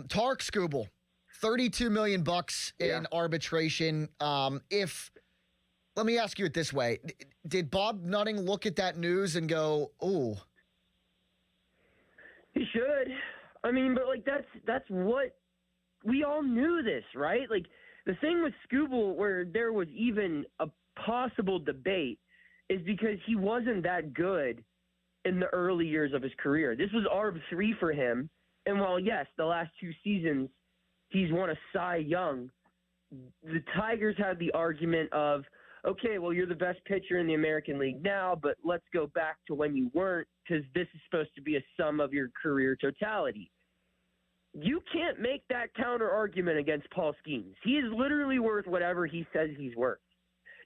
Tarik Skubal, $32 million in arbitration. Let me ask you it this way. Did Bob Nutting look at that news and go, "Oh"? He should. I mean, but like that's what we all knew this, right? Like the thing with Skubal where there was even a possible debate is because he wasn't that good in the early years of his career. This was ARB 3 for him. And while, yes, the last 2 seasons he's won a Cy Young, the Tigers had the argument of, okay, well, you're the best pitcher in the American League now, but let's go back to when you weren't because this is supposed to be a sum of your career totality. You can't make that counter argument against Paul Skenes. He is literally worth whatever he says he's worth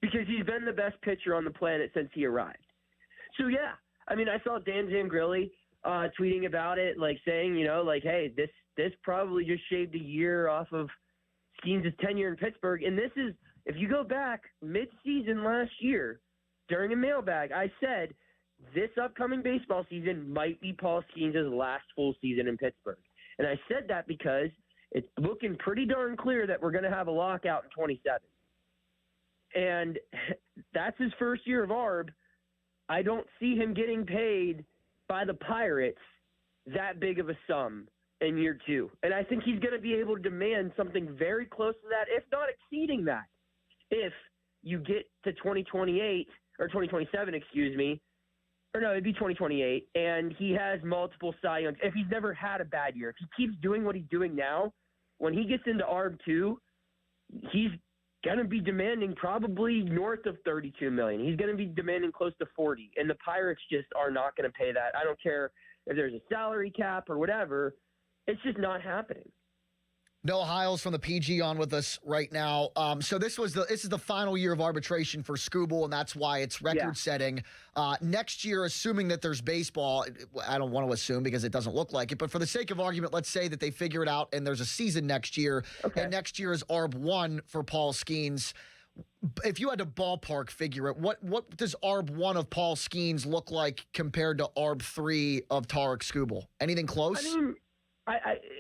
because he's been the best pitcher on the planet since he arrived. So, yeah, I mean, I saw Dan Zangrilli tweeting about it, like saying, hey, this probably just shaved a year off of Skenes' tenure in Pittsburgh. And this is, if you go back mid-season last year during a mailbag, I said this upcoming baseball season might be Paul Skenes' last full season in Pittsburgh. And I said that because it's looking pretty darn clear that we're going to have a lockout in 27. And that's his first year of ARB. I don't see him getting paid by the Pirates that big of a sum in year 2. And I think he's going to be able to demand something very close to that, if not exceeding that, if you get to 2028 or 2027, or no, it'd be 2028, and he has multiple Cy Youngs. If he's never had a bad year, if he keeps doing what he's doing now, when he gets into ARB 2, he's going to be demanding probably north of $32 million. He's going to be demanding close to 40, and the Pirates just are not going to pay that. I don't care if there's a salary cap or whatever. It's just not happening. Noah Hiles from the PG on with us right now. So this is the final year of arbitration for Skubal, and that's why it's record-setting. Next year, assuming that there's baseball, I don't want to assume because it doesn't look like it, but for the sake of argument, let's say that they figure it out and there's a season next year, and next year is ARB 1 for Paul Skenes. If you had to ballpark figure it, what does ARB 1 of Paul Skenes look like compared to ARB 3 of Tarik Skubal? Anything close? I mean,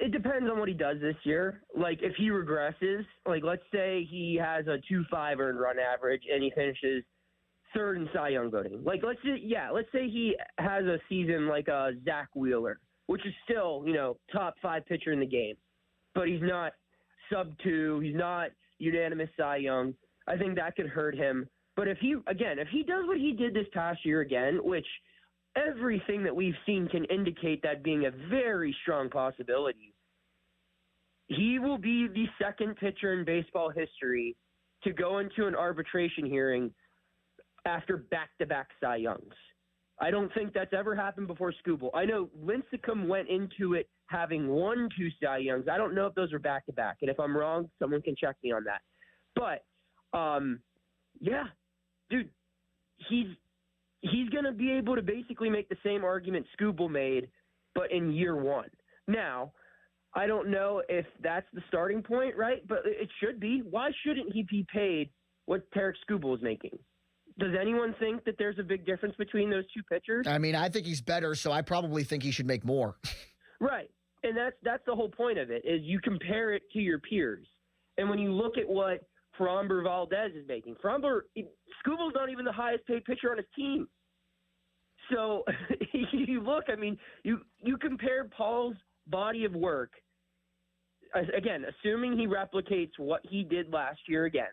it depends on what he does this year. Like, if he regresses, like, let's say he has a 2.5 earned run average and he finishes third in Cy Young voting. Like, let's say he has a season like a Zach Wheeler, which is still, top 5 pitcher in the game. But he's not sub-2. He's not unanimous Cy Young. I think that could hurt him. But if he does what he did this past year again, which – everything that we've seen can indicate that being a very strong possibility. He will be the second pitcher in baseball history to go into an arbitration hearing after back-to-back Cy Youngs. I don't think that's ever happened before Skubal. I know Lincecum went into it having won 2 Cy Youngs. I don't know if those are back-to-back, and if I'm wrong, someone can check me on that. But, dude, he's going to be able to basically make the same argument Skubal made, but in year 1. Now, I don't know if that's the starting point, right? But it should be. Why shouldn't he be paid what Tarik Skubal is making? Does anyone think that there's a big difference between those 2 pitchers? I mean, I think he's better, so I probably think he should make more. Right. And that's the whole point of it, is you compare it to your peers. And when you look at what Framber Valdez is making, Skubal's not even the highest paid pitcher on his team. So you look, I mean, you compare Paul's body of work, again, assuming he replicates what he did last year again.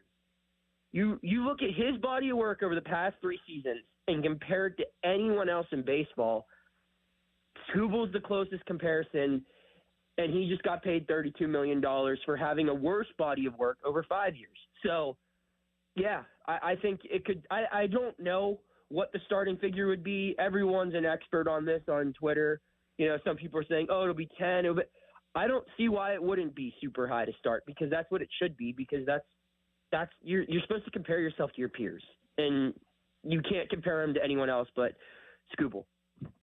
You look at his body of work over the past 3 seasons and compare it to anyone else in baseball, Skubal's the closest comparison, and he just got paid $32 million for having a worse body of work over 5 years. So, yeah, I think it could – I don't know what the starting figure would be. Everyone's an expert on this on Twitter. Some people are saying, it'll be 10. I don't see why it wouldn't be super high to start, because that's what it should be, because that's you're supposed to compare yourself to your peers, and you can't compare them to anyone else but Skubal.